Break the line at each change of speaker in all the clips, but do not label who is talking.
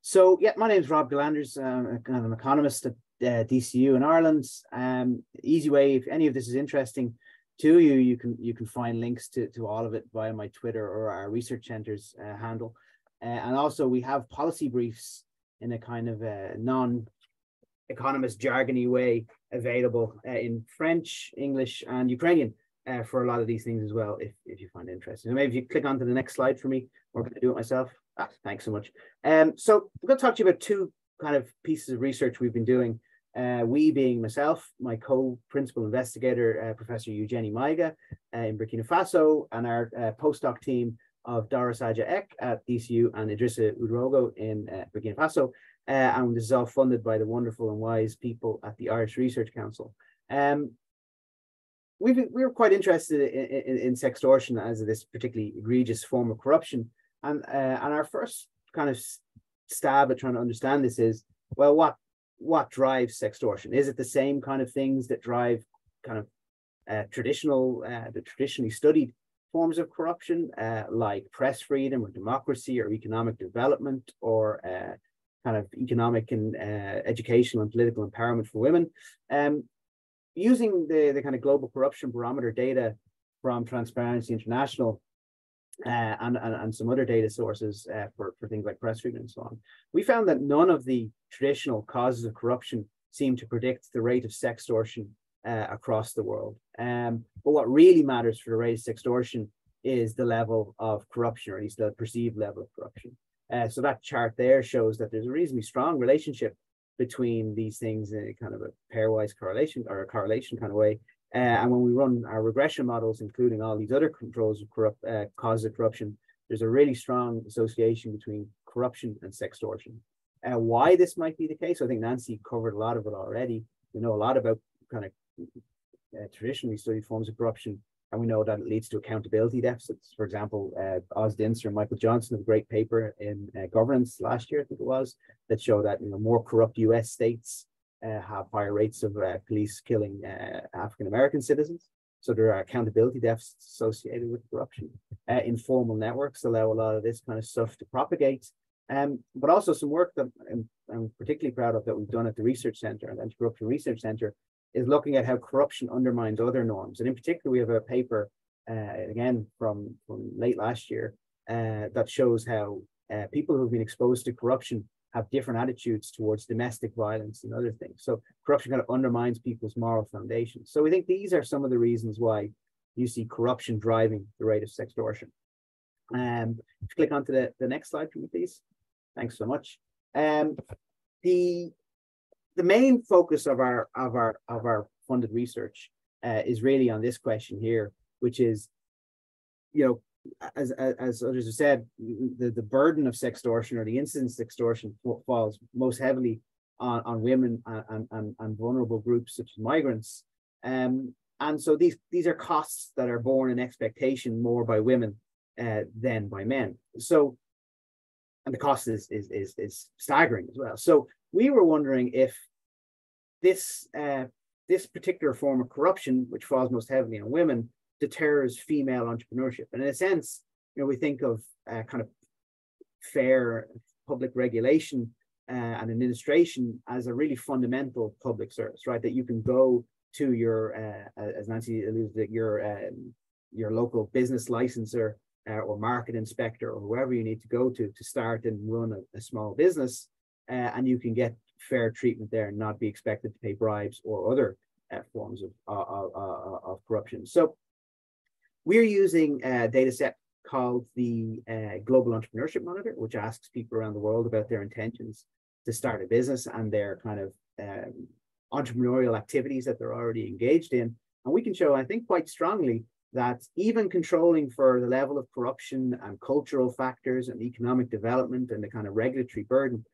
So yeah, my name is Rob Gillanders. I'm an economist at DCU in Ireland. Easy way, if any of this is interesting to you, you can find links to all of it via my Twitter or our research center's handle. And also we have policy briefs in a kind of non-economist jargony way available in French, English, and Ukrainian for a lot of these things as well, if you find it interesting. So maybe if you click on to the next slide for me, or can I do it myself? Thanks so much. So I'm going to talk to you about two kind of pieces of research we've been doing. We being myself, my co-principal investigator, Professor Eugenie Maiga in Burkina Faso, and our postdoc team of Doris Aja Ek at DCU and Idrissa Udrogo in Burkina Faso. And this is all funded by the wonderful and wise people at the Irish Research Council. We were quite interested in sextortion as this particularly egregious form of corruption. And our first kind of stab at trying to understand this is, well, what drives sextortion? Is it the same kind of things that drive kind of the traditionally studied forms of corruption, like press freedom or democracy or economic development or kind of economic and educational and political empowerment for women? Using the kind of global corruption barometer data from Transparency International and some other data sources for things like press freedom and so on, we found that none of the traditional causes of corruption seem to predict the rate of sextortion across the world. But what really matters for the rate of sextortion is the level of corruption, or at least the perceived level of corruption. So that chart there shows that there's a reasonably strong relationship between these things in a kind of a pairwise correlation or a correlation kind of way. And when we run our regression models, including all these other controls of causes of corruption, there's a really strong association between corruption and sextortion. Why this might be the case, I think Nancy covered a lot of it already. We know a lot about kind of traditionally studied forms of corruption, and we know that it leads to accountability deficits. For example, Oz Dinser and Michael Johnson have a great paper in Governance last year, I think it was, that showed that more corrupt US states have higher rates of police killing African-American citizens. So there are accountability deficits associated with corruption. Informal networks allow a lot of this kind of stuff to propagate. But also some work that I'm particularly proud of that we've done at the Research Center and Anti-Corruption Research Center is looking at how corruption undermines other norms. And in particular, we have a paper, again, from late last year, that shows how people who've been exposed to corruption have different attitudes towards domestic violence and other things. So corruption kind of undermines people's moral foundations. So we think these are some of the reasons why you see corruption driving the rate of sextortion. Click onto the next slide for me, please. Thanks so much. The main focus of our funded research is really on this question here, which is, as others have said, the burden of sextortion or the incidence of sextortion falls most heavily on women and vulnerable groups such as migrants. And so these are costs that are borne in expectation more by women than by men. So, and the cost is staggering as well. So we were wondering if this particular form of corruption, which falls most heavily on women, deters female entrepreneurship. And in a sense, we think of kind of fair public regulation and administration as a really fundamental public service, right? That you can go to your, as Nancy alluded to, your local business licensor or market inspector or whoever you need to go to start and run a small business, and you can get fair treatment there and not be expected to pay bribes or other forms of corruption. So we're using a data set called the Global Entrepreneurship Monitor, which asks people around the world about their intentions to start a business and their kind of entrepreneurial activities that they're already engaged in. And we can show, I think, quite strongly that even controlling for the level of corruption and cultural factors and economic development and the kind of regulatory burden,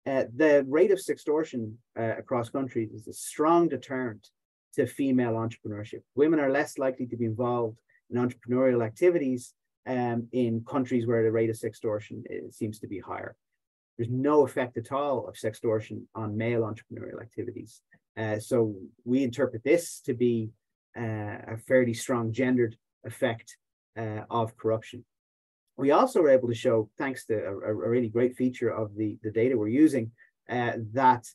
the rate of sextortion across countries is a strong deterrent to female entrepreneurship. Women are less likely to be involved in entrepreneurial activities in countries where the rate of sextortion seems to be higher. There's no effect at all of sextortion on male entrepreneurial activities. So we interpret this to be a fairly strong gendered effect of corruption. We also were able to show, thanks to a really great feature of the data we're using, that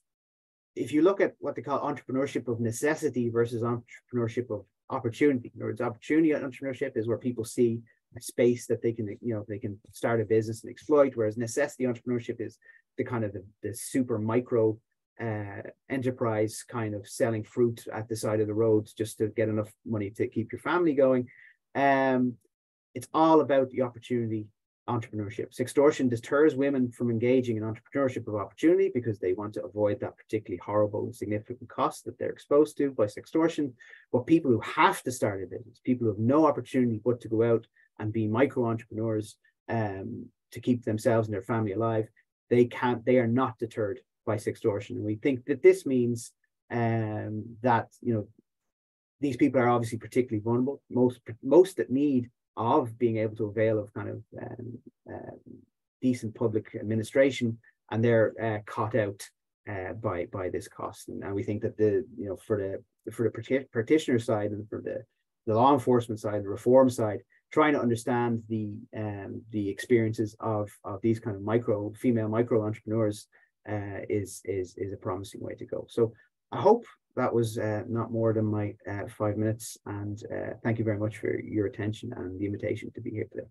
if you look at what they call entrepreneurship of necessity versus entrepreneurship of opportunity. In other words, opportunity entrepreneurship is where people see a space that they can, they can start a business and exploit, whereas necessity entrepreneurship is the kind of the super micro enterprise, kind of selling fruit at the side of the road just to get enough money to keep your family going. It's all about the opportunity entrepreneurship. Sextortion deters women from engaging in entrepreneurship of opportunity because they want to avoid that particularly horrible and significant cost that they're exposed to by sextortion. But people who have to start a business, people who have no opportunity but to go out and be micro entrepreneurs to keep themselves and their family alive, they are not deterred by sextortion. And we think that this means that these people are obviously particularly vulnerable, most that need of being able to avail of kind of decent public administration, and they're caught out by this cost. And we think that for the practitioner side and for the law enforcement side, the reform side, trying to understand the experiences of these kind of female micro entrepreneurs is a promising way to go. So I hope that was not more than my 5 minutes, and thank you very much for your attention and the invitation to be here today.